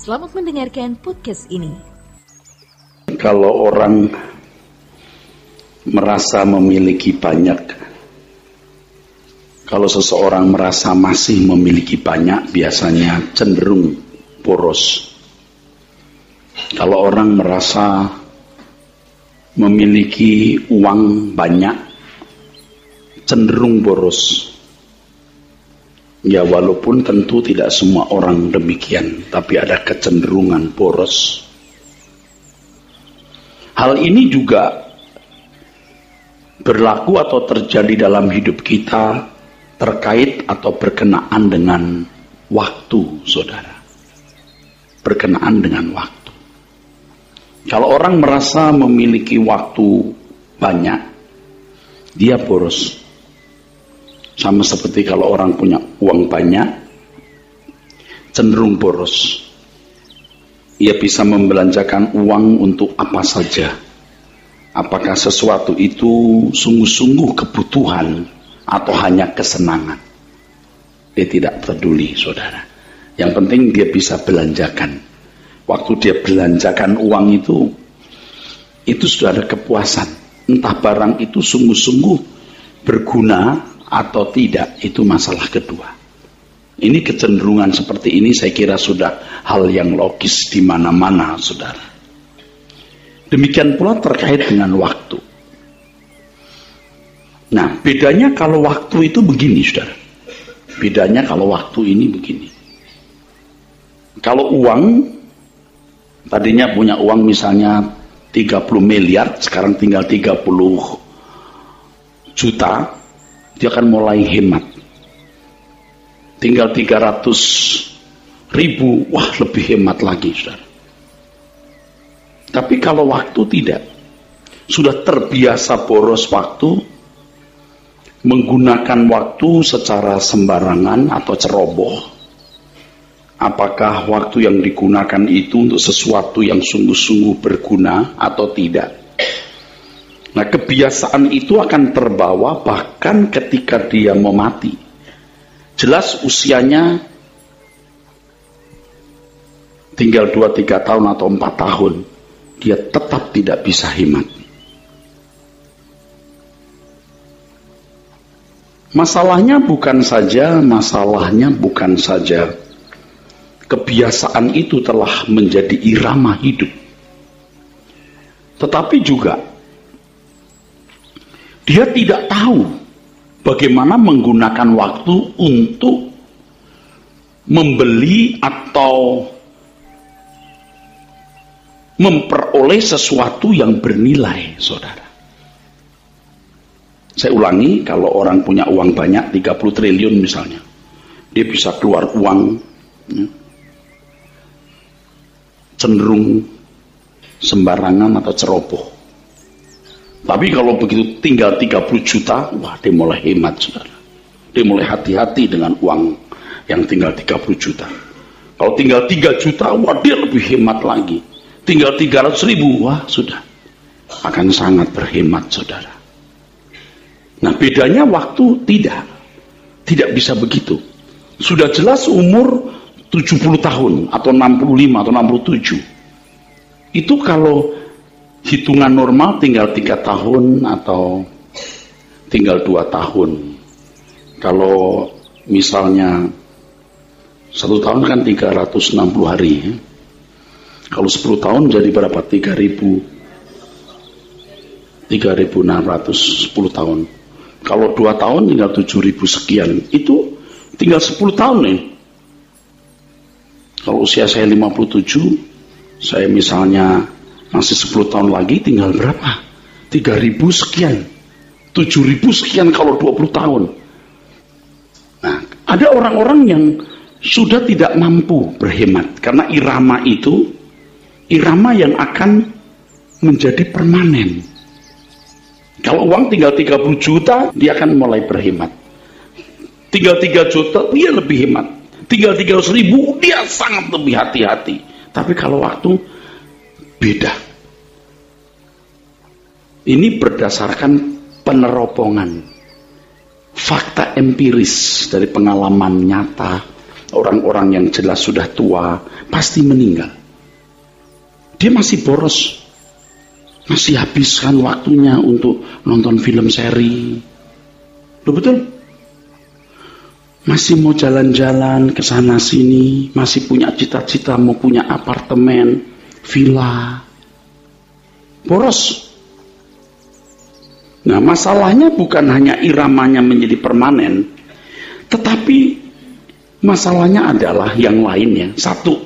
Selamat mendengarkan podcast ini. Kalau orang merasa memiliki banyak, kalau seseorang merasa masih memiliki banyak, biasanya cenderung boros. Kalau orang merasa memiliki uang banyak, cenderung boros. Ya, walaupun tentu tidak semua orang demikian, tapi ada kecenderungan boros. Hal ini juga berlaku atau terjadi dalam hidup kita terkait atau berkenaan dengan waktu, saudara. Berkenaan dengan waktu. Kalau orang merasa memiliki waktu banyak, dia boros. Sama seperti kalau orang punya uang banyak, cenderung boros. Ia bisa membelanjakan uang untuk apa saja. Apakah sesuatu itu sungguh-sungguh kebutuhan atau hanya kesenangan? Dia tidak peduli, saudara. Yang penting dia bisa belanjakan. Waktu dia belanjakan uang itu sudah ada kepuasan. Entah barang itu sungguh-sungguh berguna atau tidak, itu masalah kedua. Ini kecenderungan seperti ini saya kira sudah hal yang logis di mana-mana, saudara. Demikian pula terkait dengan waktu. Nah, bedanya kalau waktu itu begini, saudara. Bedanya kalau waktu ini begini. Kalau uang, tadinya punya uang misalnya 30 miliar, sekarang tinggal 30 juta, dia akan mulai hemat. Tinggal 300 ribu, wah lebih hemat lagi, saudara. Tapi kalau waktu tidak, sudah terbiasa boros waktu, menggunakan waktu secara sembarangan atau ceroboh. Apakah waktu yang digunakan itu untuk sesuatu yang sungguh-sungguh berguna atau tidak? Nah, kebiasaan itu akan terbawa bahkan ketika dia mau mati. Jelas usianya tinggal 2-3 tahun atau 4 tahun, dia tetap tidak bisa hemat. Masalahnya bukan saja kebiasaan itu telah menjadi irama hidup, tetapi juga dia tidak tahu bagaimana menggunakan waktu untuk membeli atau memperoleh sesuatu yang bernilai, saudara. Saya ulangi, kalau orang punya uang banyak, 30 triliun misalnya, dia bisa keluar uang cenderung sembarangan atau ceroboh. Tapi kalau begitu tinggal 30 juta, wah dia mulai hemat, saudara. Dia mulai hati-hati dengan uang yang tinggal 30 juta. Kalau tinggal 3 juta, wah dia lebih hemat lagi. Tinggal 300 ribu, wah sudah. Akan sangat berhemat, saudara. Nah, bedanya waktu tidak. Tidak bisa begitu. Sudah jelas umur 70 tahun, atau 65, atau 67. Itu kalau hitungan normal tinggal 3 tahun atau tinggal 2 tahun. Kalau misalnya 1 tahun kan 360 hari ya. Kalau 10 tahun jadi berapa? 3.610 tahun. Kalau 2 tahun tinggal 7.000 sekian. Itu tinggal 10 tahun nih. Kalau usia saya 57, saya misalnya masih 10 tahun lagi, tinggal berapa? 3.000 sekian. 7.000 sekian kalau 20 tahun. Nah, ada orang-orang yang sudah tidak mampu berhemat. Karena irama itu, irama yang akan menjadi permanen. Kalau uang tinggal 30 juta, dia akan mulai berhemat. Tinggal 3 juta, dia lebih hemat. Tinggal 300 ribu, dia sangat lebih hati-hati. Tapi kalau waktu, beda. Ini berdasarkan peneropongan fakta empiris dari pengalaman nyata Orang-orang yang jelas sudah tua pasti meninggal. Dia masih boros, masih habiskan waktunya untuk nonton film seri. Betul? Masih mau jalan-jalan ke sana sini, masih punya cita-cita mau punya apartemen, villa. Boros. Nah, masalahnya bukan hanya iramanya menjadi permanen, tetapi masalahnya adalah yang lainnya. Satu,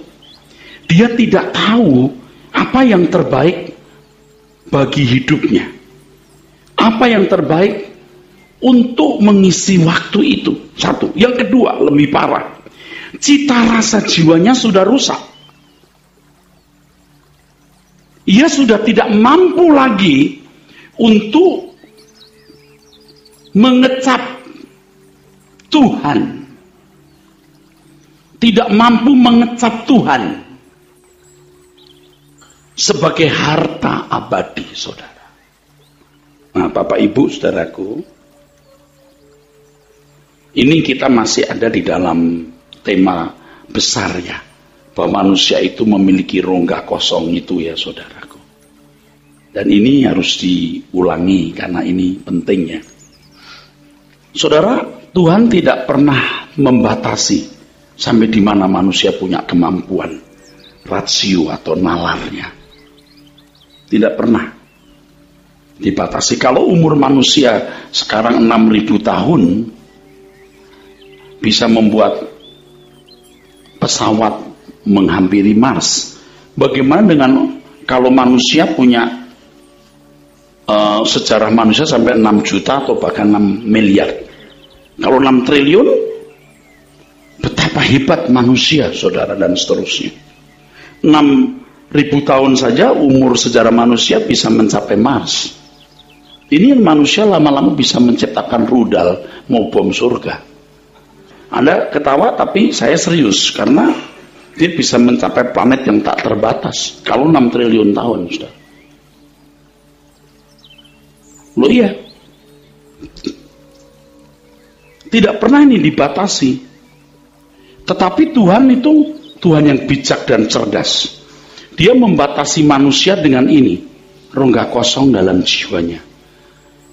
dia tidak tahu apa yang terbaik bagi hidupnya. Apa yang terbaik untuk mengisi waktu itu. Satu. Yang kedua, lebih parah. Cita rasa jiwanya sudah rusak. Ia sudah tidak mampu lagi untuk mengecap Tuhan. Tidak mampu mengecap Tuhan sebagai harta abadi, saudara. Nah, Bapak Ibu, saudaraku, ini kita masih ada di dalam tema besar ya, bahwa manusia itu memiliki rongga kosong itu ya, saudaraku. Dan ini harus diulangi karena ini penting ya. Saudara, Tuhan tidak pernah membatasi sampai di mana manusia punya kemampuan, rasio atau nalarnya. Tidak pernah dibatasi. Kalau umur manusia sekarang 6.000 tahun, bisa membuat pesawat menghampiri Mars. Bagaimana dengan kalau manusia punya sejarah manusia sampai 6 juta atau bahkan 6 miliar. Kalau 6 triliun, betapa hebat manusia, saudara, dan seterusnya. 6.000 tahun saja umur sejarah manusia bisa mencapai Mars. Ini manusia lama-lama bisa menciptakan rudal mau bom surga. Anda ketawa, tapi saya serius, karena dia bisa mencapai planet yang tak terbatas. Kalau 6 triliun tahun, saudara. Loh iya, tidak pernah ini dibatasi. Tetapi Tuhan itu Tuhan yang bijak dan cerdas. Dia membatasi manusia dengan ini, rongga kosong dalam jiwanya,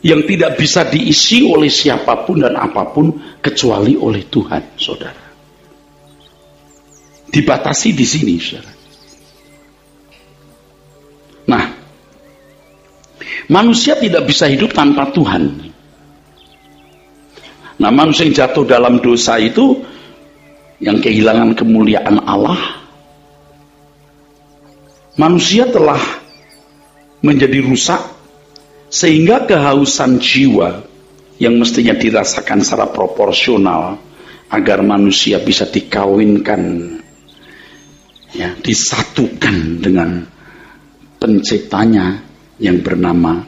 yang tidak bisa diisi oleh siapapun dan apapun kecuali oleh Tuhan, saudara. Dibatasi di sini, saudara. Nah, manusia tidak bisa hidup tanpa Tuhan. Nah, manusia yang jatuh dalam dosa itu, yang kehilangan kemuliaan Allah, manusia telah menjadi rusak, sehingga kehausan jiwa yang mestinya dirasakan secara proporsional agar manusia bisa dikawinkan, ya, disatukan dengan penciptanya yang bernama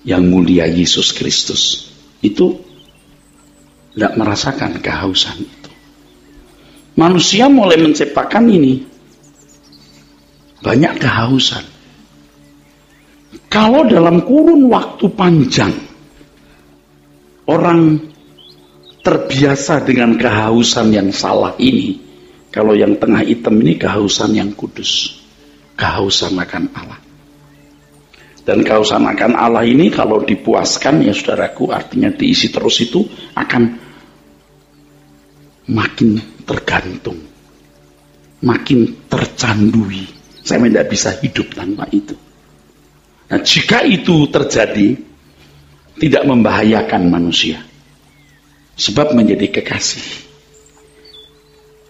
yang mulia Yesus Kristus, itu tidak merasakan kehausan itu. Manusia mulai menciptakan ini banyak kehausan. Kalau dalam kurun waktu panjang orang terbiasa dengan kehausan yang salah ini, kalau yang tengah hitam ini kehausan yang kudus, kehausan akan Allah. Dan kehausan akan Allah ini kalau dipuaskan, ya saudaraku, artinya diisi terus, itu akan makin tergantung, makin tercandui. Saya tidak bisa hidup tanpa itu. Nah, jika itu terjadi, tidak membahayakan manusia, sebab menjadi kekasih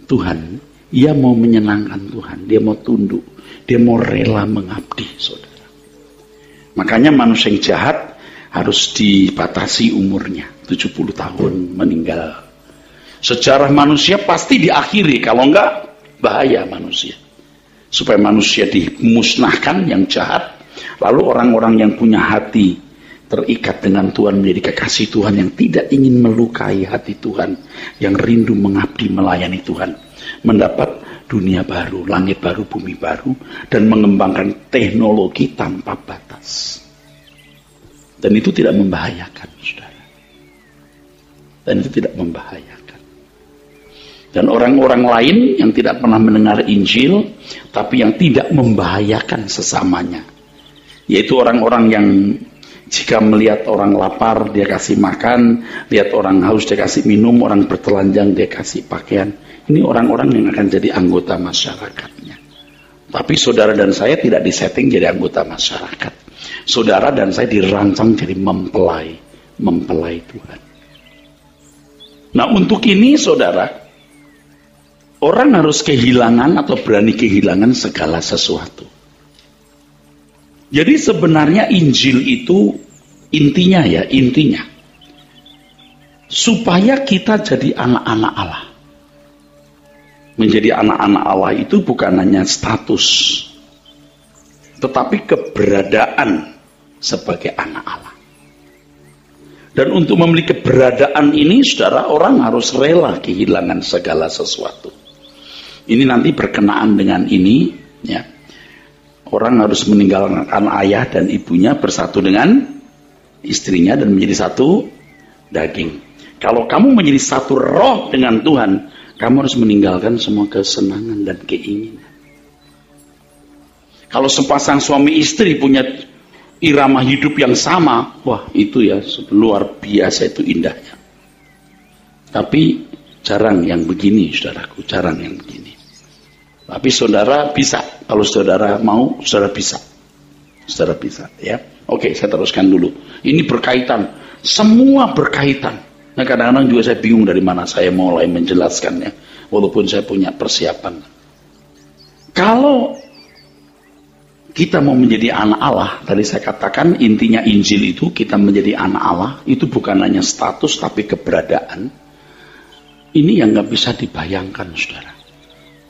Tuhan. Ia mau menyenangkan Tuhan, dia mau tunduk, dia mau rela mengabdi, saudara. Makanya manusia yang jahat harus dibatasi umurnya, 70 tahun meninggal. Sejarah manusia pasti diakhiri, kalau enggak bahaya manusia. Supaya manusia dimusnahkan yang jahat, lalu orang-orang yang punya hati terikat dengan Tuhan, menjadi kekasih Tuhan, yang tidak ingin melukai hati Tuhan, yang rindu mengabdi melayani Tuhan, mendapat dunia baru, langit baru, bumi baru, dan mengembangkan teknologi tanpa batas. Dan itu tidak membahayakan, saudara. Dan itu tidak membahayakan. Dan orang-orang lain yang tidak pernah mendengar Injil, tapi yang tidak membahayakan sesamanya. Yaitu orang-orang yang jika melihat orang lapar, dia kasih makan, lihat orang haus, dia kasih minum, orang bertelanjang, dia kasih pakaian. Ini orang-orang yang akan jadi anggota masyarakatnya. Tapi saudara dan saya tidak disetting jadi anggota masyarakat. Saudara dan saya dirancang jadi mempelai Tuhan. Nah, untuk ini saudara, orang harus kehilangan atau berani kehilangan segala sesuatu. Jadi sebenarnya Injil itu intinya supaya kita jadi anak-anak Allah. Menjadi anak-anak Allah itu bukan hanya status, tetapi keberadaan sebagai anak Allah. Dan untuk memiliki keberadaan ini, saudara, orang harus rela kehilangan segala sesuatu. Ini nanti berkenaan dengan ini, ya. Orang harus meninggalkan ayah dan ibunya, bersatu dengan istrinya dan menjadi satu daging. Kalau kamu menjadi satu roh dengan Tuhan, kamu harus meninggalkan semua kesenangan dan keinginan. Kalau sepasang suami istri punya irama hidup yang sama, wah itu ya luar biasa, itu indahnya. Tapi jarang yang begini, saudaraku, jarang yang begini. Tapi saudara bisa, kalau saudara mau, saudara bisa. Saudara bisa, ya. Oke, saya teruskan dulu. Ini berkaitan, semua berkaitan. Nah, kadang-kadang juga saya bingung dari mana saya mulai menjelaskannya, walaupun saya punya persiapan. Kalau kita mau menjadi anak Allah, tadi saya katakan intinya Injil itu kita menjadi anak Allah, itu bukan hanya status tapi keberadaan. Ini yang gak bisa dibayangkan, saudara.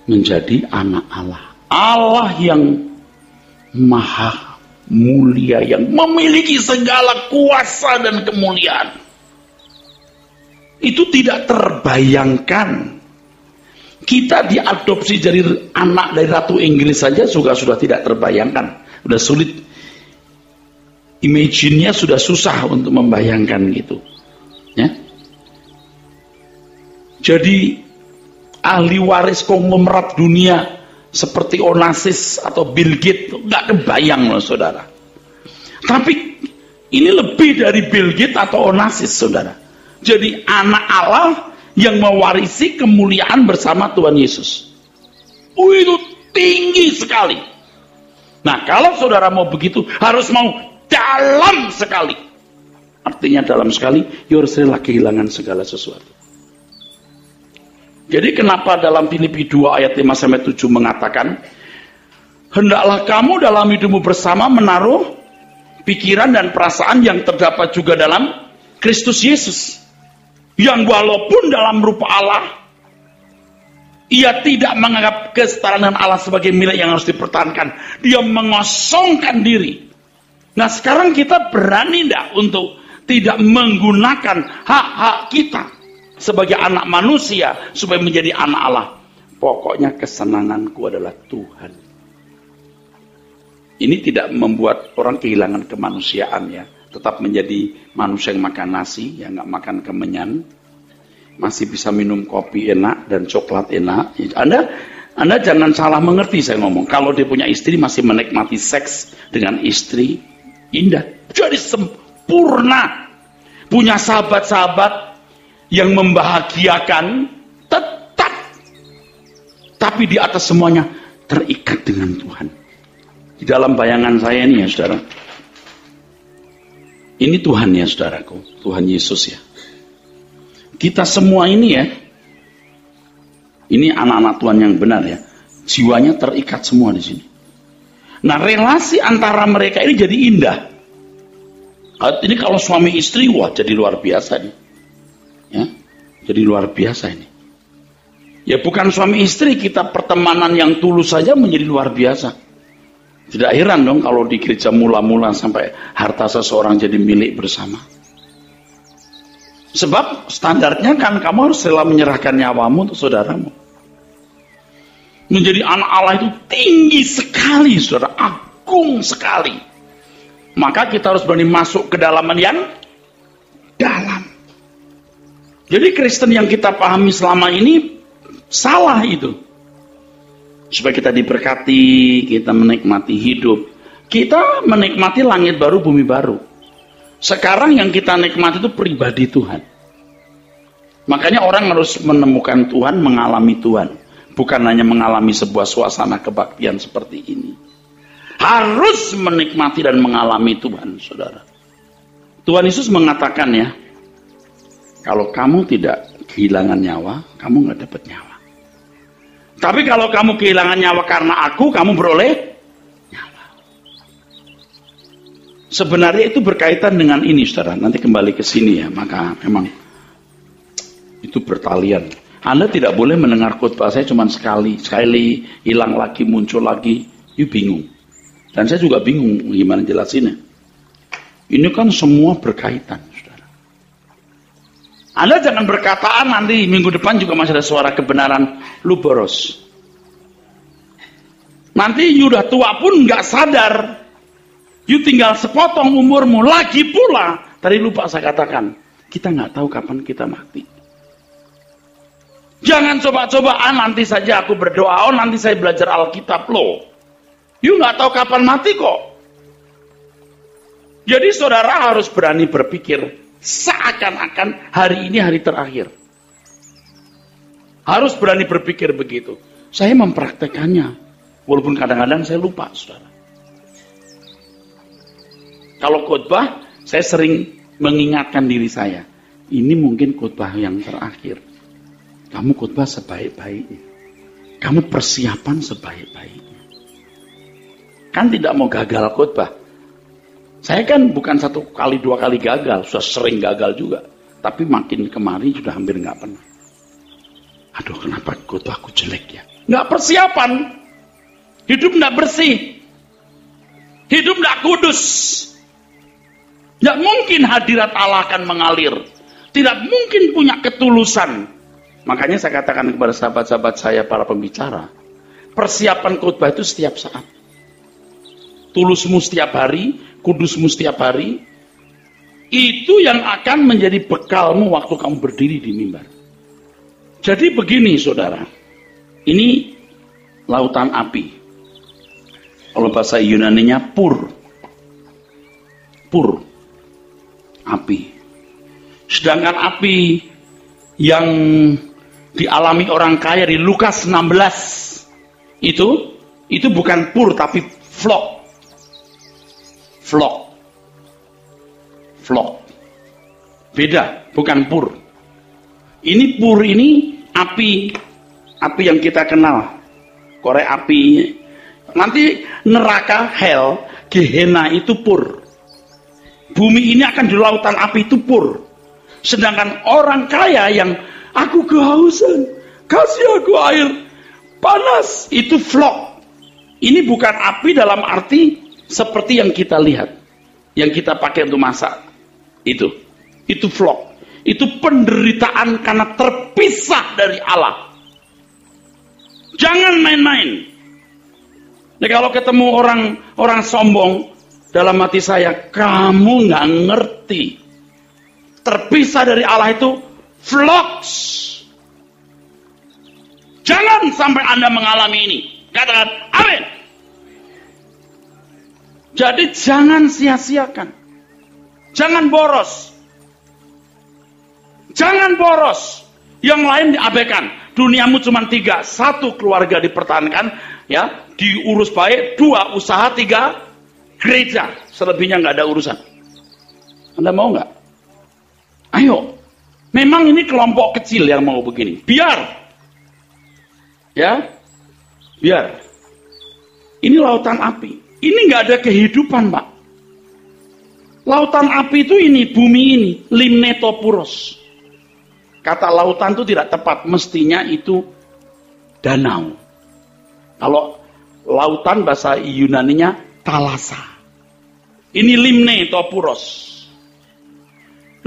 Menjadi anak Allah. Allah yang maha mulia, yang memiliki segala kuasa dan kemuliaan. Itu tidak terbayangkan. Kita diadopsi jadi anak dari Ratu Inggris saja sudah tidak terbayangkan. Sudah sulit. Imagine-nya sudah susah untuk membayangkan gitu. Ya. Jadi ahli waris konglomerat dunia seperti Onassis atau Bill Gates nggak kebayang loh, saudara. Tapi ini lebih dari Bill Gates atau Onassis, saudara. Jadi anak Allah yang mewarisi kemuliaan bersama Tuhan Yesus. Itu tinggi sekali. Nah, kalau saudara mau begitu, harus mau dalam sekali. Artinya dalam sekali, you harus rela kehilangan segala sesuatu. Jadi kenapa dalam Filipi 2 ayat 5-7 mengatakan, hendaklah kamu dalam hidupmu bersama menaruh pikiran dan perasaan yang terdapat juga dalam Kristus Yesus. Yang walaupun dalam rupa Allah, ia tidak menganggap kesetaraan dengan Allah sebagai milik yang harus dipertahankan. Dia mengosongkan diri. Nah, sekarang kita berani tidak untuk tidak menggunakan hak-hak kita sebagai anak manusia supaya menjadi anak Allah. Pokoknya kesenanganku adalah Tuhan. Ini tidak membuat orang kehilangan kemanusiaan, ya. Tetap menjadi manusia yang makan nasi, yang nggak makan kemenyan, masih bisa minum kopi enak dan coklat enak. Anda jangan salah mengerti saya ngomong. Kalau dia punya istri masih menikmati seks dengan istri, indah, jadi sempurna, punya sahabat-sahabat yang membahagiakan, tetap. Tapi di atas semuanya terikat dengan Tuhan. Di dalam bayangan saya ini, ya saudara, ini Tuhan, ya saudaraku, Tuhan Yesus, ya. Kita semua ini, ya, ini anak-anak Tuhan yang benar, ya, jiwanya terikat semua di sini. Nah, relasi antara mereka ini jadi indah. Ini kalau suami istri, wah, jadi luar biasa nih. Ya, jadi luar biasa ini. Ya, bukan suami istri, kita pertemanan yang tulus saja menjadi luar biasa. Tidak heran dong kalau di gereja mula-mula sampai harta seseorang jadi milik bersama. Sebab standarnya kan kamu harus rela menyerahkan nyawamu untuk saudaramu. Menjadi anak Allah itu tinggi sekali, saudara, agung sekali. Maka kita harus berani masuk ke dalaman yang dalam. Jadi Kristen yang kita pahami selama ini Salah itu. Supaya kita diberkati, kita menikmati hidup. Kita menikmati langit baru, bumi baru. Sekarang yang kita nikmati itu pribadi Tuhan. Makanya orang harus menemukan Tuhan, mengalami Tuhan. Bukan hanya mengalami sebuah suasana kebaktian seperti ini. Harus menikmati dan mengalami Tuhan, saudara. Tuhan Yesus mengatakan ya, kalau kamu tidak kehilangan nyawa, kamu nggak dapat nyawa. Tapi kalau kamu kehilangan nyawa karena aku, kamu beroleh nyawa. Sebenarnya itu berkaitan dengan ini, saudara. Nanti kembali ke sini ya, maka memang itu bertalian. Anda tidak boleh mendengar khotbah saya cuma sekali hilang lagi, muncul lagi, you bingung. Dan saya juga bingung gimana jelasinnya. Ini kan semua berkaitan, saudara. Anda jangan berkataan nanti minggu depan juga masih ada suara kebenaran, lu boros. Nanti you udah tua pun nggak sadar. You tinggal sepotong umurmu. Lagi pula, tadi lupa saya katakan, kita nggak tahu kapan kita mati. Jangan coba-cobaan nanti saja aku berdoa, nanti saya belajar Alkitab loh. You nggak tahu kapan mati kok. Jadi saudara harus berani berpikir seakan-akan hari ini hari terakhir. Harus berani berpikir begitu. Saya mempraktekannya, walaupun kadang-kadang saya lupa, saudara. Kalau khotbah, saya sering mengingatkan diri saya. Ini mungkin khotbah yang terakhir. Kamu khotbah sebaik-baiknya. Kamu persiapan sebaik-baiknya. Kan tidak mau gagal khotbah. Saya kan bukan 1 kali 2 kali gagal, sudah sering gagal juga. Tapi makin kemari sudah hampir nggak pernah. Aduh, kenapa khotbahku jelek ya? Nggak persiapan. Hidup nggak bersih. Hidup nggak kudus. Nggak mungkin hadirat Allah akan mengalir. Tidak mungkin punya ketulusan. Makanya saya katakan kepada sahabat-sahabat saya, para pembicara, persiapan khotbah itu setiap saat. Tulusmu setiap hari, kudusmu setiap hari, itu yang akan menjadi bekalmu waktu kamu berdiri di mimbar. Jadi begini saudara, ini lautan api. Kalau bahasa Yunaninya pur, api. Sedangkan api yang dialami orang kaya di Lukas 16 itu bukan pur tapi flok. Beda, bukan pur. Ini pur, ini api yang kita kenal, korek api. Nanti neraka hell, Gehenna itu pur. Bumi ini akan di lautan api itu pur. Sedangkan orang kaya yang aku kehausan, kasih aku air panas, itu flok. Ini bukan api dalam arti seperti yang kita lihat, yang kita pakai untuk masak. Itu flok. Itu penderitaan karena terpisah dari Allah. Jangan main-main. Nah, kalau ketemu orang sombong, dalam hati saya, kamu nggak ngerti. Terpisah dari Allah itu floks. Jangan sampai Anda mengalami ini. Katakan amin. Jadi jangan sia-siakan. Jangan boros. Jangan boros. Yang lain diabaikan. Duniamu cuma 3. 1 keluarga dipertahankan, ya, diurus baik. 2 usaha, 3 gereja. Selebihnya nggak ada urusan. Anda mau nggak? Ayo. Memang ini kelompok kecil yang mau begini. Biar. Ya. Biar. Ini lautan api. Ini nggak ada kehidupan, Pak. Lautan api itu ini, bumi ini, limnetopuros. Kata lautan itu tidak tepat, mestinya itu danau. Kalau lautan bahasa Yunaninya thalassa. Ini limnetopuros.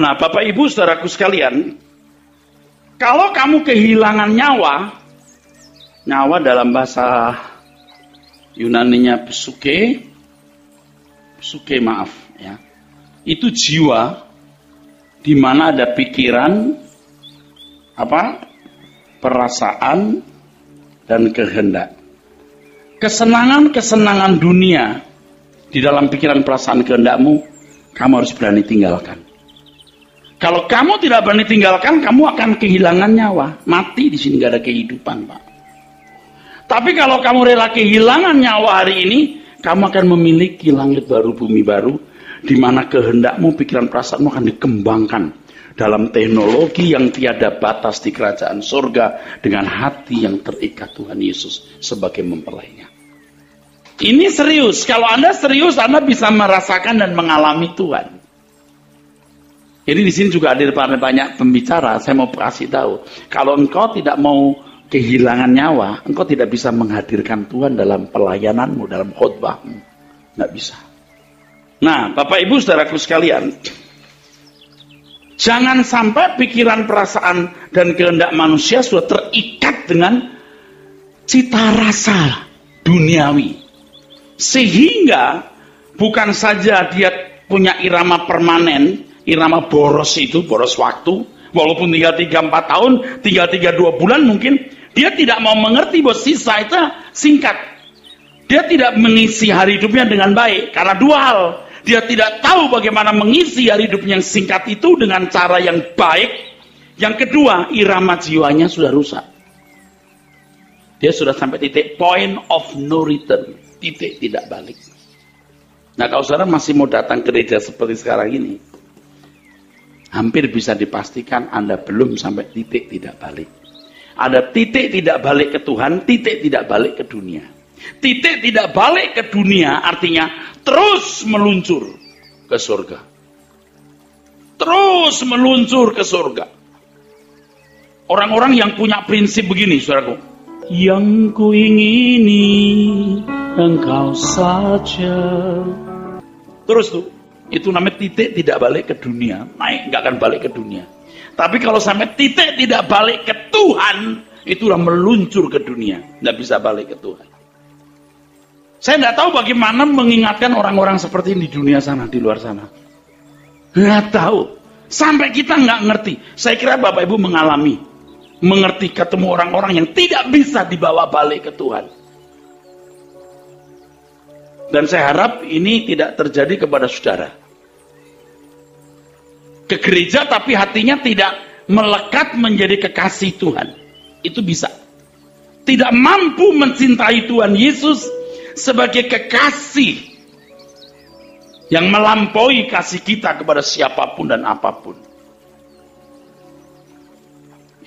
Nah, Bapak Ibu saudaraku sekalian, kalau kamu kehilangan nyawa dalam bahasa Yunaninya psuke maaf ya. Itu jiwa di mana ada pikiran, perasaan, dan kehendak. Kesenangan-kesenangan dunia di dalam pikiran, perasaan, kehendakmu, kamu harus berani tinggalkan. Kalau kamu tidak berani tinggalkan, kamu akan kehilangan nyawa. Mati di sini, gak ada kehidupan, Pak. Tapi kalau kamu rela kehilangan nyawa hari ini, kamu akan memiliki langit baru, bumi baru, di mana kehendakmu, pikiran, perasaanmu akan dikembangkan dalam teknologi yang tiada batas di kerajaan surga, dengan hati yang terikat Tuhan Yesus sebagai mempelainya. Ini serius. Kalau Anda serius, Anda bisa merasakan dan mengalami Tuhan. Jadi di sini juga ada banyak pembicara. Saya mau kasih tahu, kalau engkau tidak mau kehilangan nyawa, engkau tidak bisa menghadirkan Tuhan dalam pelayananmu, dalam khotbahmu. Nggak bisa. Nah, Bapak Ibu saudaraku sekalian, jangan sampai pikiran, perasaan, dan kehendak manusia sudah terikat dengan cita rasa duniawi. Sehingga bukan saja dia punya irama permanen, irama boros itu, boros waktu, walaupun tinggal 3-4 tahun, tinggal 3-2 bulan mungkin, dia tidak mau mengerti bahwa sisa itu singkat. Dia tidak mengisi hari hidupnya dengan baik, karena dua hal. Dia tidak tahu bagaimana mengisi hari hidupnya yang singkat itu dengan cara yang baik. Yang kedua, irama jiwanya sudah rusak. Dia sudah sampai titik point of no return, titik tidak balik. Nah, kalau saudara masih mau datang ke gereja seperti sekarang ini, hampir bisa dipastikan Anda belum sampai titik tidak balik. Ada titik tidak balik ke Tuhan, titik tidak balik ke dunia. Titik tidak balik ke dunia artinya terus meluncur ke surga. Terus meluncur ke surga. Orang-orang yang punya prinsip begini, saudaraku. Yang ku ingini engkau saja. Terus tuh, itu namanya titik tidak balik ke dunia. Naik, nggak akan balik ke dunia. Tapi kalau sampai titik tidak balik ke Tuhan, itu udah meluncur ke dunia. Nggak bisa balik ke Tuhan. Saya nggak tahu bagaimana mengingatkan orang-orang seperti ini di dunia sana, di luar sana. Nggak tahu. Sampai kita nggak ngerti. Saya kira Bapak Ibu mengerti ketemu orang-orang yang tidak bisa dibawa balik ke Tuhan. Dan saya harap ini tidak terjadi kepada saudara. Ke gereja tapi hatinya tidak melekat menjadi kekasih Tuhan. Itu bisa. Tidak mampu mencintai Tuhan Yesus sebagai kekasih yang melampaui kasih kita kepada siapapun dan apapun.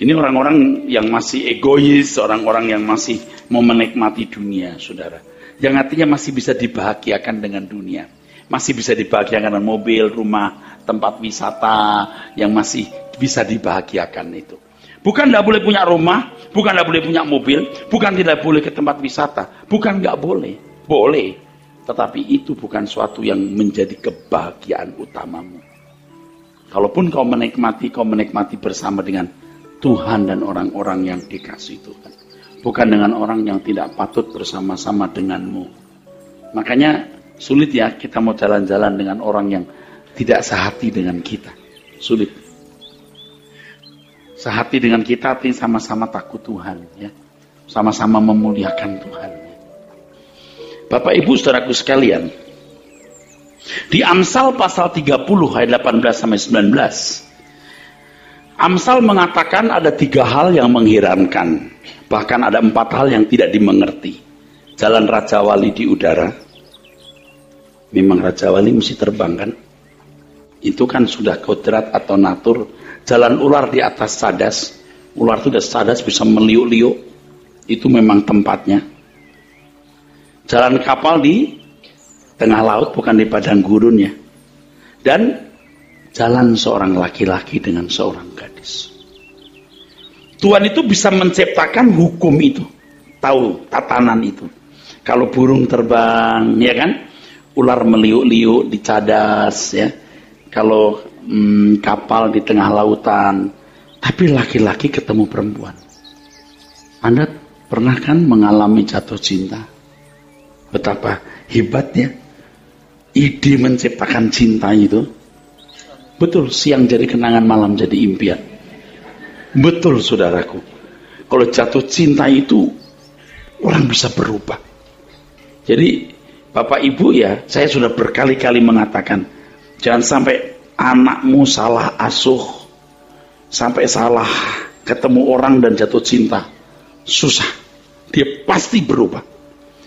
Ini orang-orang yang masih egois, orang-orang yang masih mau menikmati dunia, saudara. Yang artinya masih bisa dibahagiakan dengan dunia. Masih bisa dibahagiakan dengan mobil, rumah, tempat wisata, yang masih bisa dibahagiakan itu. Bukan tidak boleh punya rumah, bukan tidak boleh punya mobil, bukan tidak boleh ke tempat wisata, bukan nggak boleh, boleh. Tetapi itu bukan suatu yang menjadi kebahagiaan utamamu. Kalaupun kau menikmati bersama dengan Tuhan dan orang-orang yang dikasih Tuhan. Bukan dengan orang yang tidak patut bersama-sama denganmu. Makanya sulit ya kita mau jalan-jalan dengan orang yang tidak sehati dengan kita. Sulit. Sehati dengan kita artinya sama-sama takut Tuhan, ya. Sama-sama memuliakan Tuhan. Bapak Ibu saudaraku sekalian, di Amsal pasal 30 ayat 18 sampai 19, Amsal mengatakan ada 3 hal yang mengherankan, bahkan ada 4 hal yang tidak dimengerti. Jalan Raja Wali di udara, memang Raja Wali mesti terbang kan? Itu kan sudah kodrat atau natur. Jalan ular di atas cadas, ular itu udah cadas bisa meliuk-liuk, itu memang tempatnya. Jalan kapal di tengah laut, bukan di padang gurun ya. Dan jalan seorang laki-laki dengan seorang gadis. Tuhan itu bisa menciptakan hukum itu, tahu tatanan itu. Kalau burung terbang, ya kan, ular meliuk-liuk di cadas, ya. Kalau kapal di tengah lautan, tapi laki-laki ketemu perempuan. Anda pernah kan mengalami jatuh cinta? Betapa hebatnya ide menciptakan cinta itu. Betul, siang jadi kenangan, malam jadi impian. Betul saudaraku. Kalau jatuh cinta itu orang bisa berubah. Jadi Bapak Ibu ya, saya sudah berkali-kali mengatakan, jangan sampai anakmu salah asuh, sampai salah ketemu orang dan jatuh cinta. Susah. Dia pasti berubah.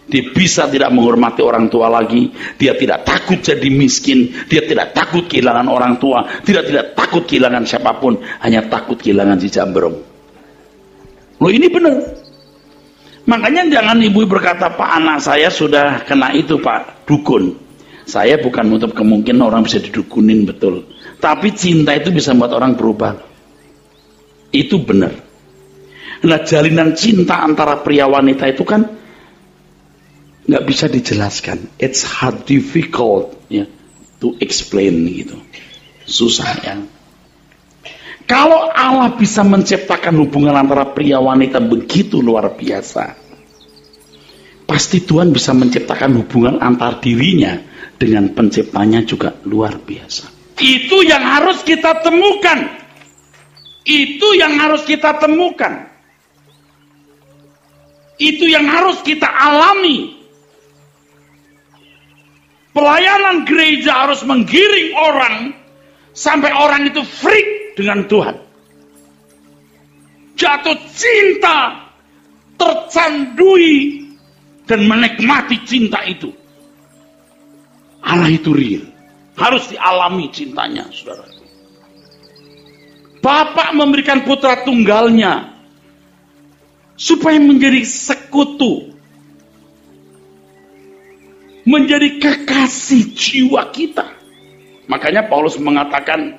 Dia bisa tidak menghormati orang tua lagi. Dia tidak takut jadi miskin. Dia tidak takut kehilangan orang tua. Tidak takut kehilangan siapapun. Hanya takut kehilangan si Jambrong. Loh, ini benar. Makanya jangan ibu berkata, Pak, anak saya sudah kena itu, Pak, dukun. Saya bukan menutup kemungkinan orang bisa didukunin, betul. Tapi cinta itu bisa membuat orang berubah. Itu benar. Nah, jalinan cinta antara pria wanita itu kan nggak bisa dijelaskan. It's hard, difficult ya, to explain gitu. Susah ya. Kalau Allah bisa menciptakan hubungan antara pria wanita begitu luar biasa, pasti Tuhan bisa menciptakan hubungan antar dirinya dengan penciptanya juga luar biasa. Itu yang harus kita temukan. Itu yang harus kita temukan. Itu yang harus kita alami. Pelayanan gereja harus menggiring orang sampai orang itu freak dengan Tuhan. Jatuh cinta, tercandui dan menikmati cinta itu. Allah itu real. Harus dialami cintanya, saudara. Bapak memberikan putra tunggalnya supaya menjadi sekutu, menjadi kekasih jiwa kita. Makanya Paulus mengatakan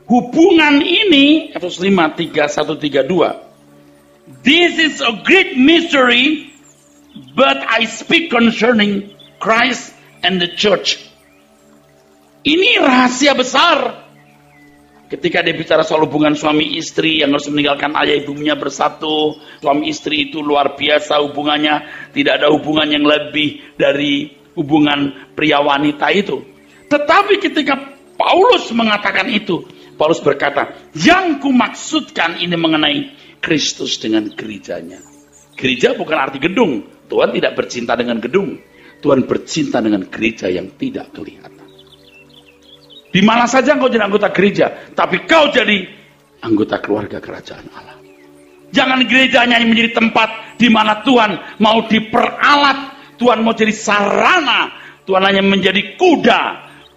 hubungan ini, Efesus 5:31-32, this is a great mystery, but I speak concerning Christ and the church. Ini rahasia besar. Ketika dia bicara soal hubungan suami istri yang harus meninggalkan ayah ibunya bersatu, suami istri itu luar biasa hubungannya, tidak ada hubungan yang lebih dari hubungan pria wanita itu. Tetapi ketika Paulus mengatakan itu, Paulus berkata, yang kumaksudkan ini mengenai Kristus dengan gerejanya. Gereja bukan arti gedung. Tuhan tidak bercinta dengan gedung. Tuhan bercinta dengan gereja yang tidak kelihatan. Di mana saja engkau jadi anggota gereja, tapi kau jadi anggota keluarga kerajaan Allah. Jangan gerejanya menjadi tempat di mana Tuhan mau diperalat, Tuhan mau jadi sarana, Tuhan hanya menjadi kuda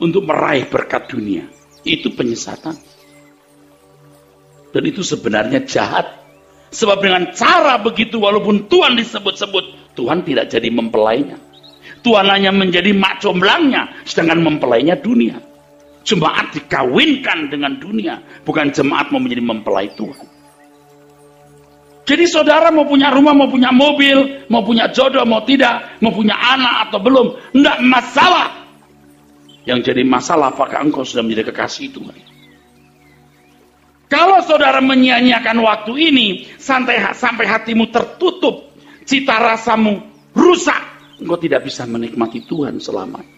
untuk meraih berkat dunia. Itu penyesatan. Dan itu sebenarnya jahat. Sebab dengan cara begitu, walaupun Tuhan disebut-sebut, Tuhan tidak jadi mempelainya. Tuhan hanya menjadi mak comblangnya, sedangkan mempelainya dunia. Jemaat dikawinkan dengan dunia, bukan jemaat mau menjadi mempelai Tuhan. Jadi saudara mau punya rumah, mau punya mobil, mau punya jodoh, mau tidak, mau punya anak atau belum, tidak masalah. Yang jadi masalah apakah engkau sudah menjadi kekasih Tuhan. Kalau saudara menyia-nyiakan waktu ini, sampai hatimu tertutup, cita rasamu rusak, engkau tidak bisa menikmati Tuhan selamanya.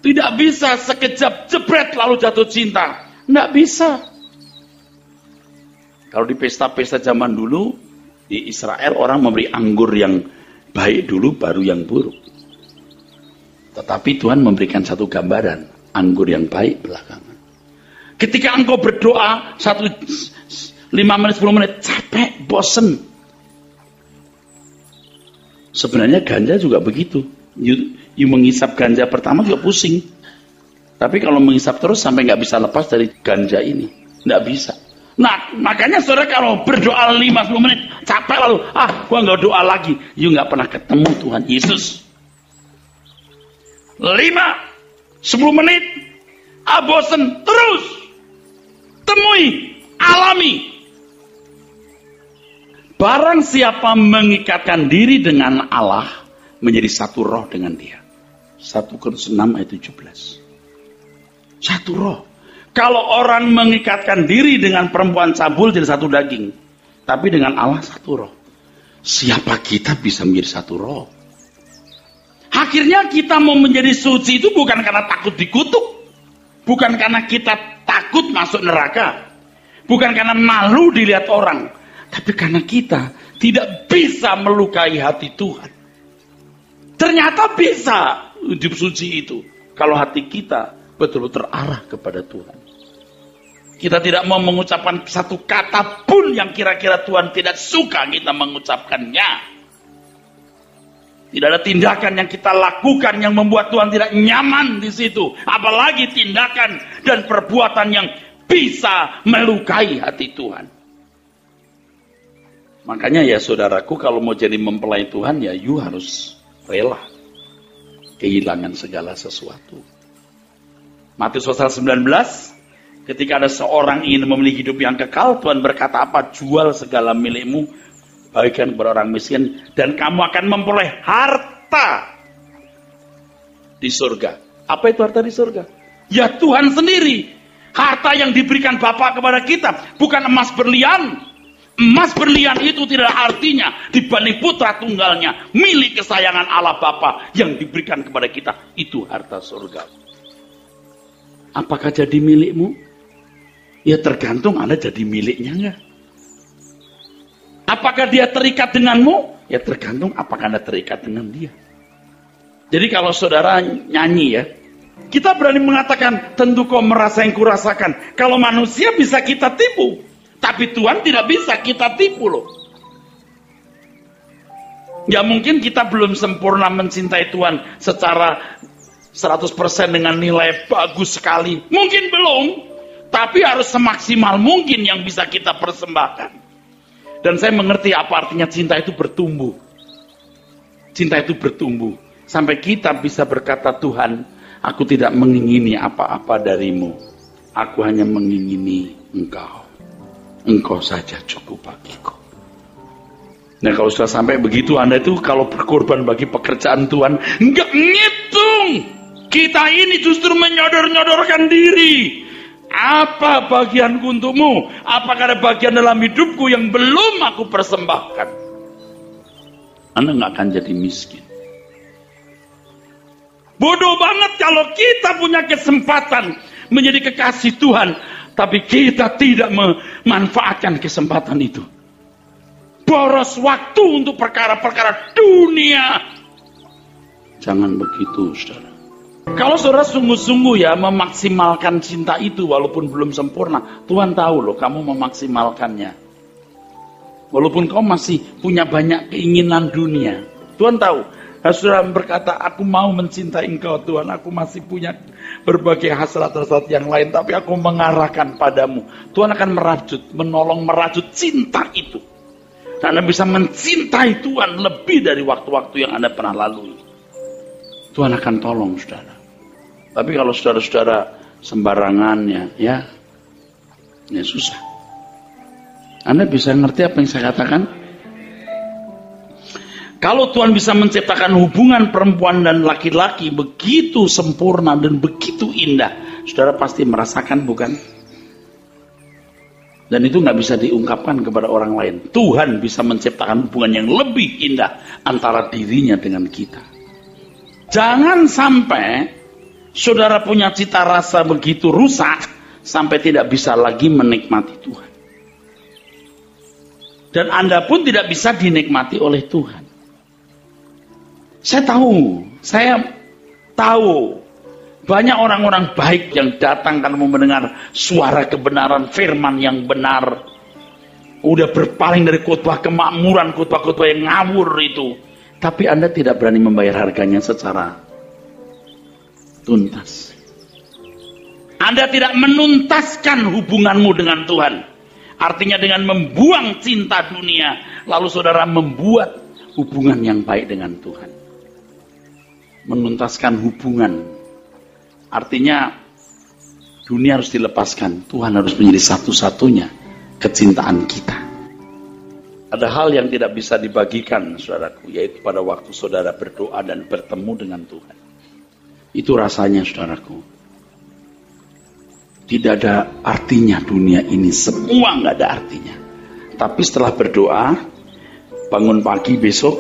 Tidak bisa sekejap jebret lalu jatuh cinta. Tidak bisa. Kalau di pesta-pesta zaman dulu, di Israel orang memberi anggur yang baik dulu, baru yang buruk. Tetapi Tuhan memberikan satu gambaran, anggur yang baik belakangan. Ketika engkau berdoa, 5 menit, 10 menit, capek, bosen. Sebenarnya ganja juga begitu. You menghisap ganja pertama juga pusing. Tapi kalau menghisap terus sampai nggak bisa lepas dari ganja ini. Nggak bisa. Nah, makanya saudara kalau berdoa 5-10 menit, capek lalu, gua nggak doa lagi. You nggak pernah ketemu Tuhan Yesus. 5-10 menit, bosen, terus. Temui, alami. Barang siapa mengikatkan diri dengan Allah, menjadi satu roh dengan dia. 1 Korintus 6 ayat 17. Satu roh. Kalau orang mengikatkan diri dengan perempuan cabul jadi satu daging. Tapi dengan Allah satu roh. Siapa kita bisa menjadi satu roh? Akhirnya kita mau menjadi suci itu bukan karena takut dikutuk. Bukan karena kita takut masuk neraka. Bukan karena malu dilihat orang. Tapi karena kita tidak bisa melukai hati Tuhan. Ternyata bisa hidup suci itu kalau hati kita betul-betul terarah kepada Tuhan. Kita tidak mau mengucapkan satu kata pun yang kira-kira Tuhan tidak suka kita mengucapkannya. Tidak ada tindakan yang kita lakukan yang membuat Tuhan tidak nyaman di situ. Apalagi tindakan dan perbuatan yang bisa melukai hati Tuhan. Makanya ya saudaraku, kalau mau jadi mempelai Tuhan ya you harus rela kehilangan segala sesuatu. Matius pasal 19, ketika ada seorang ingin memiliki hidup yang kekal, Tuhan berkata apa? Jual segala milikmu, bagikan kepada orang miskin, dan kamu akan memperoleh harta di surga. Apa itu harta di surga? Ya Tuhan sendiri. Harta yang diberikan Bapa kepada kita, bukan emas berlian. Emas berlian itu tidak artinya dibanding putra tunggalnya, milik kesayangan Allah Bapa yang diberikan kepada kita. Itu harta surga. Apakah jadi milikmu? Ya tergantung Anda jadi miliknya enggak. Apakah dia terikat denganmu? Ya tergantung apakah Anda terikat dengan dia. Jadi kalau saudara nyanyi ya, kita berani mengatakan, tentu kau merasa yang kurasakan. Kalau manusia bisa kita tipu, tapi Tuhan tidak bisa kita tipu loh. Ya mungkin kita belum sempurna mencintai Tuhan secara 100% dengan nilai bagus sekali. Mungkin belum, tapi harus semaksimal mungkin yang bisa kita persembahkan. Dan saya mengerti apa artinya cinta itu bertumbuh. Cinta itu bertumbuh. Sampai kita bisa berkata, Tuhan, aku tidak mengingini apa-apa darimu. Aku hanya mengingini Engkau. Engkau saja cukup bagiku. Nah kalau sudah sampai begitu, Anda itu kalau berkorban bagi pekerjaan Tuhan, enggak ngitung. Kita ini justru menyodor-nyodorkan diri. Apa bagianku untukmu? Apakah ada bagian dalam hidupku yang belum aku persembahkan? Anda nggak akan jadi miskin. Bodoh banget kalau kita punya kesempatan menjadi kekasih Tuhan, tapi kita tidak memanfaatkan kesempatan itu. Boros waktu untuk perkara-perkara dunia. Jangan begitu, saudara. Kalau saudara sungguh-sungguh ya memaksimalkan cinta itu walaupun belum sempurna, Tuhan tahu loh kamu memaksimalkannya. Walaupun kau masih punya banyak keinginan dunia, Tuhan tahu. Saudara berkata, aku mau mencintai Engkau Tuhan, aku masih punya berbagai hasrat-hasrat yang lain, tapi aku mengarahkan padamu. Tuhan akan menolong merajut cinta itu. Dan Anda bisa mencintai Tuhan lebih dari waktu-waktu yang Anda pernah lalui. Tuhan akan tolong saudara. Tapi kalau saudara-saudara sembarangan ya susah. Anda bisa ngerti apa yang saya katakan? Kalau Tuhan bisa menciptakan hubungan perempuan dan laki-laki begitu sempurna dan begitu indah, saudara pasti merasakan, bukan? Dan itu nggak bisa diungkapkan kepada orang lain. Tuhan bisa menciptakan hubungan yang lebih indah antara dirinya dengan kita. Jangan sampai saudara punya cita rasa begitu rusak sampai tidak bisa lagi menikmati Tuhan. Dan Anda pun tidak bisa dinikmati oleh Tuhan. Saya tahu banyak orang-orang baik yang datang karena mau mendengar suara kebenaran, firman yang benar. Udah berpaling dari khotbah kemakmuran, khotbah-khotbah yang ngawur itu. Tapi Anda tidak berani membayar harganya secara tuntas. Anda tidak menuntaskan hubunganmu dengan Tuhan. Artinya dengan membuang cinta dunia, lalu saudara membuat hubungan yang baik dengan Tuhan. Menuntaskan hubungan artinya dunia harus dilepaskan, Tuhan harus menjadi satu-satunya kecintaan kita. Ada hal yang tidak bisa dibagikan saudaraku, yaitu pada waktu saudara berdoa dan bertemu dengan Tuhan. Itu rasanya saudaraku, tidak ada artinya dunia ini, semua nggak ada artinya. Tapi setelah berdoa, bangun pagi besok,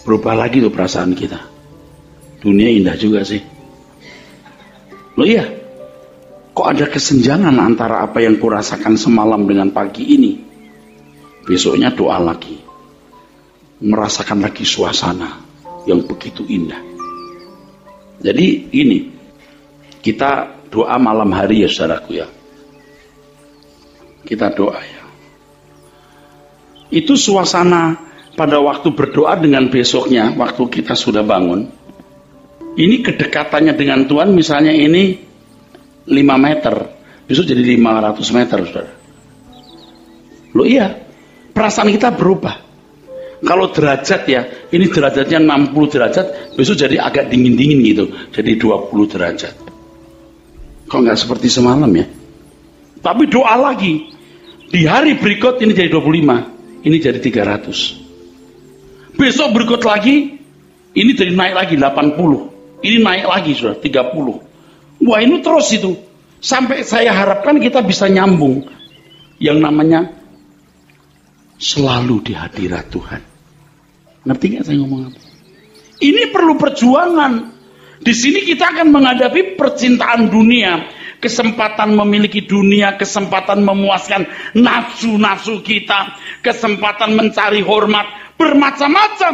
berubah lagi tuh perasaan kita. Dunia indah juga sih. Loh iya, kok ada kesenjangan antara apa yang kurasakan semalam dengan pagi ini? Besoknya doa lagi, merasakan lagi suasana yang begitu indah. Jadi ini, kita doa malam hari ya saudaraku ya. Kita doa ya. Itu suasana pada waktu berdoa dengan besoknya, waktu kita sudah bangun. Ini kedekatannya dengan Tuhan, misalnya ini 5 meter, besok jadi 500 meter saudara. Loh iya, perasaan kita berubah. Kalau derajat ya, ini derajatnya 60 derajat, besok jadi agak dingin-dingin gitu, jadi 20 derajat. Kok nggak seperti semalam ya? Tapi doa lagi, di hari berikut ini jadi 25, ini jadi 300. Besok berikut lagi, ini jadi naik lagi 80, ini naik lagi sudah 30. Wah ini terus itu, sampai saya harapkan kita bisa nyambung yang namanya selalu di hadirat Tuhan. Ngerti nggak saya ngomong apa? Ini perlu perjuangan. Di sini kita akan menghadapi percintaan dunia, kesempatan memiliki dunia, kesempatan memuaskan nafsu-nafsu kita, kesempatan mencari hormat, bermacam-macam.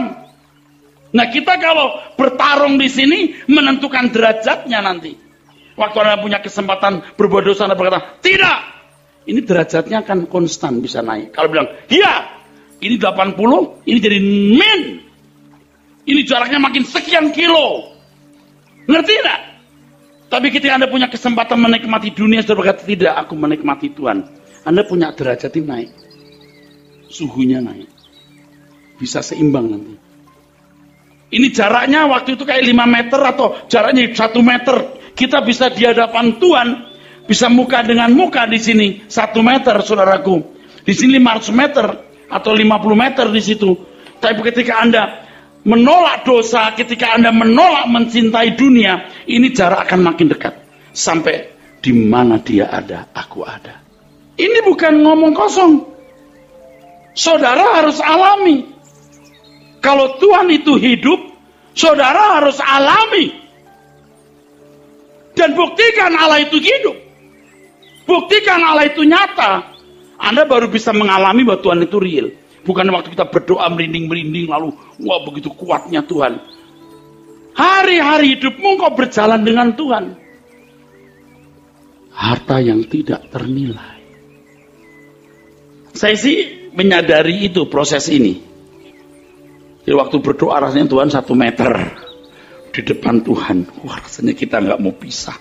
Nah kita kalau bertarung di sini menentukan derajatnya nanti. Waktu Anda punya kesempatan berbuat dosa, Anda berkata, tidak. Ini derajatnya akan konstan bisa naik. Kalau bilang, iya, ini 80, ini jadi min. Ini jaraknya makin sekian kilo. Ngerti tidak? Tapi ketika Anda punya kesempatan menikmati dunia, Saudara berkata, tidak, aku menikmati Tuhan. Anda punya derajat yang naik. Suhunya naik. Bisa seimbang nanti. Ini jaraknya waktu itu kayak 5 meter atau jaraknya 1 meter. Kita bisa di hadapan Tuhan. Bisa muka dengan muka di sini 1 meter, saudaraku. Di sini 500 meter atau 50 meter di situ. Tapi ketika Anda menolak dosa, ketika Anda menolak mencintai dunia, ini jarak akan makin dekat. Sampai di mana dia ada, aku ada. Ini bukan ngomong kosong. Saudara harus alami. Kalau Tuhan itu hidup, saudara harus alami. Dan buktikan Allah itu hidup. Buktikan Allah itu nyata. Anda baru bisa mengalami bahwa Tuhan itu real. Bukan waktu kita berdoa merinding-merinding lalu, wah begitu kuatnya Tuhan. Hari-hari hidupmu kau berjalan dengan Tuhan. Harta yang tidak ternilai. Saya sih menyadari itu proses ini. Jadi waktu berdoa rasanya Tuhan 1 meter di depan Tuhan. Wah rasanya kita nggak mau pisah.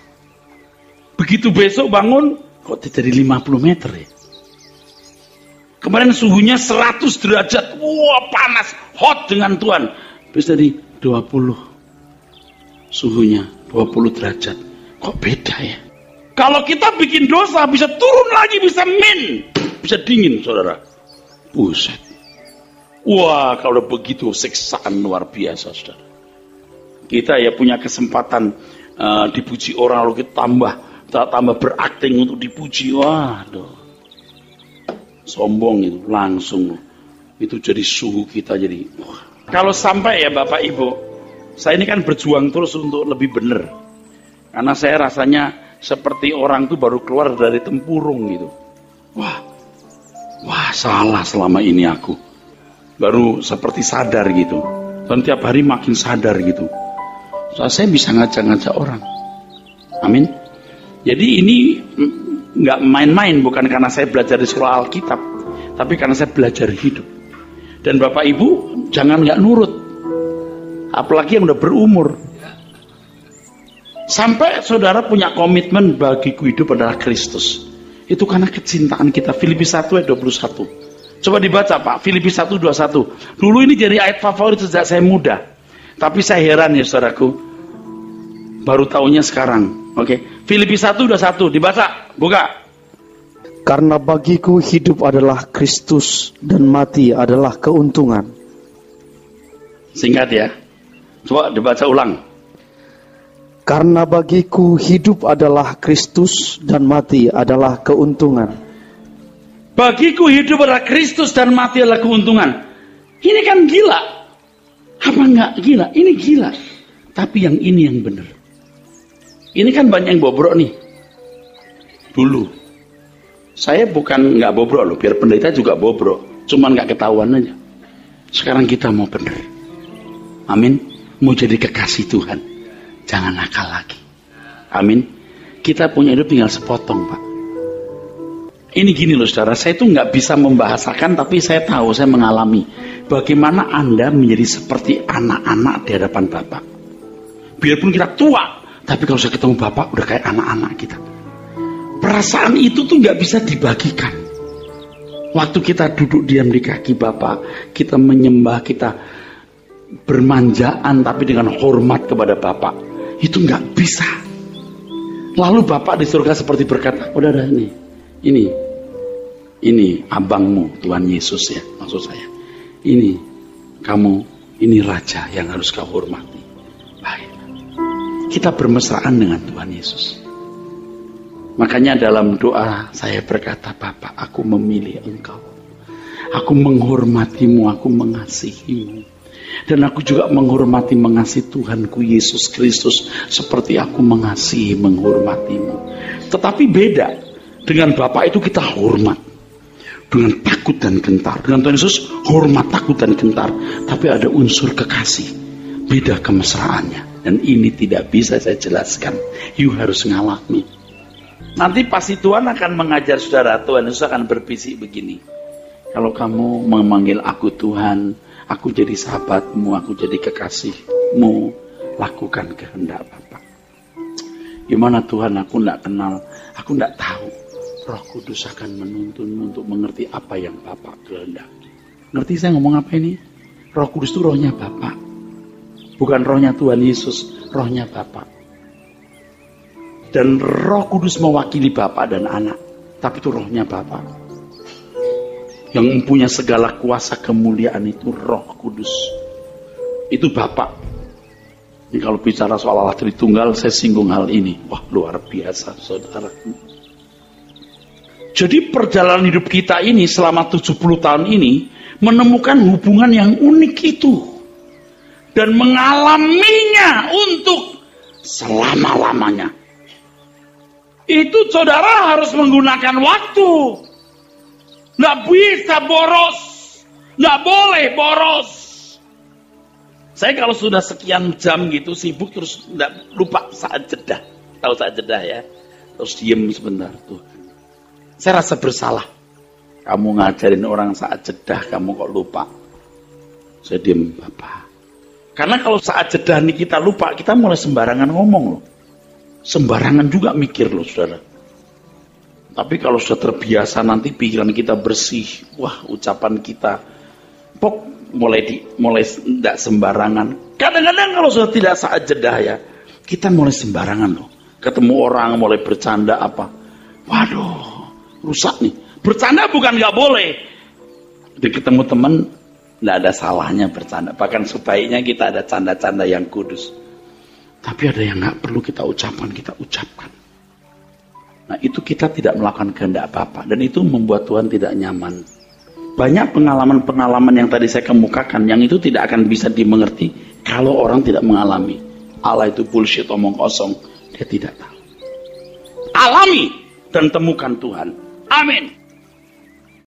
Begitu besok bangun, kok jadi 50 meter ya? Kemarin suhunya 100 derajat. Wah panas, hot dengan Tuhan. Bisa jadi 20. Suhunya 20 derajat. Kok beda ya? Kalau kita bikin dosa, bisa turun lagi, bisa min. Bisa dingin, saudara. Buset. Wah, kalau begitu siksaan luar biasa, saudara. Kita ya punya kesempatan dipuji orang, lalu kita tambah berakting untuk dipuji. Waduh. Sombong itu langsung itu jadi suhu kita jadi. Kalau sampai ya Bapak Ibu, saya ini kan berjuang terus untuk lebih benar. Karena saya rasanya seperti orang tuh baru keluar dari tempurung gitu. Wah salah selama ini aku. Baru seperti sadar gitu. Dan tiap hari makin sadar gitu. Saya bisa ngajak-ngajak orang. Amin. Jadi ini nggak main-main, bukan karena saya belajar di sekolah Alkitab, tapi karena saya belajar hidup. Dan Bapak Ibu jangan nggak nurut, apalagi yang udah berumur. Sampai saudara punya komitmen bagiku hidup adalah Kristus. Itu karena kecintaan kita. Filipi 1 ayat 21. Coba dibaca Pak, Filipi 1:21. Dulu ini jadi ayat favorit sejak saya muda. Tapi saya heran ya saudaraku, baru tahunya sekarang. Oke, Filipi 1:21 dibaca, buka. Karena bagiku hidup adalah Kristus dan mati adalah keuntungan. Singkat ya. Coba dibaca ulang. Karena bagiku hidup adalah Kristus dan mati adalah keuntungan. Bagiku hidup adalah Kristus dan mati adalah keuntungan. Ini kan gila. Apa enggak gila? Ini gila. Tapi yang ini yang benar. Ini kan banyak yang bobrok nih. Dulu. Saya bukan nggak bobrok loh, biar pendeta juga bobrok. cuman gak ketahuan aja. Sekarang kita mau bener. Amin. Mau jadi kekasih Tuhan, jangan nakal lagi. Amin. Kita punya hidup tinggal sepotong, Pak. Ini gini loh saudara, saya itu nggak bisa membahasakan, tapi saya tahu, saya mengalami bagaimana Anda menjadi seperti anak-anak di hadapan Bapak. Biarpun kita tua, tapi kalau saya ketemu Bapak udah kayak anak-anak kita. Perasaan itu tuh nggak bisa dibagikan. Waktu kita duduk diam di kaki Bapak, kita menyembah, kita bermanjaan tapi dengan hormat kepada Bapak, itu nggak bisa. Lalu Bapak di surga seperti berkata, saudara ini abangmu Tuhan Yesus ya, maksud saya. Ini kamu, ini raja yang harus kau hormati. Baik. Kita bermesraan dengan Tuhan Yesus. Makanya dalam doa saya berkata, Bapak, aku memilih Engkau. Aku menghormatimu, aku mengasihimu. Dan aku juga menghormati, mengasihi Tuhanku Yesus Kristus seperti aku mengasihi, menghormatimu. Tetapi beda. Dengan Bapak itu kita hormat dengan takut dan gentar. Dengan Tuhan Yesus hormat, takut dan gentar. Tapi ada unsur kekasih, beda kemesraannya. Dan ini tidak bisa saya jelaskan. You harus ngalami. Nanti pasti Tuhan akan mengajar saudara. Tuhan Yesus akan berbisik begini, kalau kamu memanggil aku Tuhan, aku jadi sahabatmu, aku jadi kekasihmu, lakukan kehendak Bapak. Gimana Tuhan, aku tidak kenal, aku tidak tahu. Roh Kudus akan menuntunmu untuk mengerti apa yang Bapak kehendaki. Ngerti saya ngomong apa ini? Roh Kudus itu rohnya Bapak. Bukan rohnya Tuhan Yesus, rohnya Bapak. Dan Roh Kudus mewakili Bapak dan anak. Tapi itu rohnya Bapak. Yang mempunyai segala kuasa kemuliaan itu Roh Kudus. Itu Bapak. Ini kalau bicara soal Allah Tritunggal, saya singgung hal ini. Wah, luar biasa saudara. Jadi perjalanan hidup kita ini selama 70 tahun ini menemukan hubungan yang unik itu. Dan mengalaminya untuk selama-lamanya. Itu saudara harus menggunakan waktu. Nggak bisa boros. Nggak boleh boros. Saya kalau sudah sekian jam gitu sibuk terus lupa saat jeda. Tahu saat jeda ya. Terus diem sebentar tuh. Saya rasa bersalah. Kamu ngajarin orang saat jeda, kamu kok lupa. Saya diem, Bapak. Karena kalau saat jeda nih kita lupa, kita mulai sembarangan ngomong loh. Sembarangan juga mikir loh, saudara. Tapi kalau sudah terbiasa nanti pikiran kita bersih, wah ucapan kita mulai tidak sembarangan. Kadang-kadang kalau sudah tidak saat jeda ya, kita mulai sembarangan loh. Ketemu orang mulai bercanda apa. Waduh. Rusak nih. Bercanda bukan gak boleh. Di ketemu teman tidak ada salahnya bercanda. Bahkan sebaiknya kita ada canda-canda yang kudus. Tapi ada yang gak perlu kita ucapkan, kita ucapkan. Nah itu kita tidak melakukan kehendak Bapa. Dan itu membuat Tuhan tidak nyaman. Banyak pengalaman-pengalaman yang tadi saya kemukakan, yang itu tidak akan bisa dimengerti kalau orang tidak mengalami. Allah itu bullshit, omong kosong. Dia tidak tahu. Alami dan temukan Tuhan. Amin.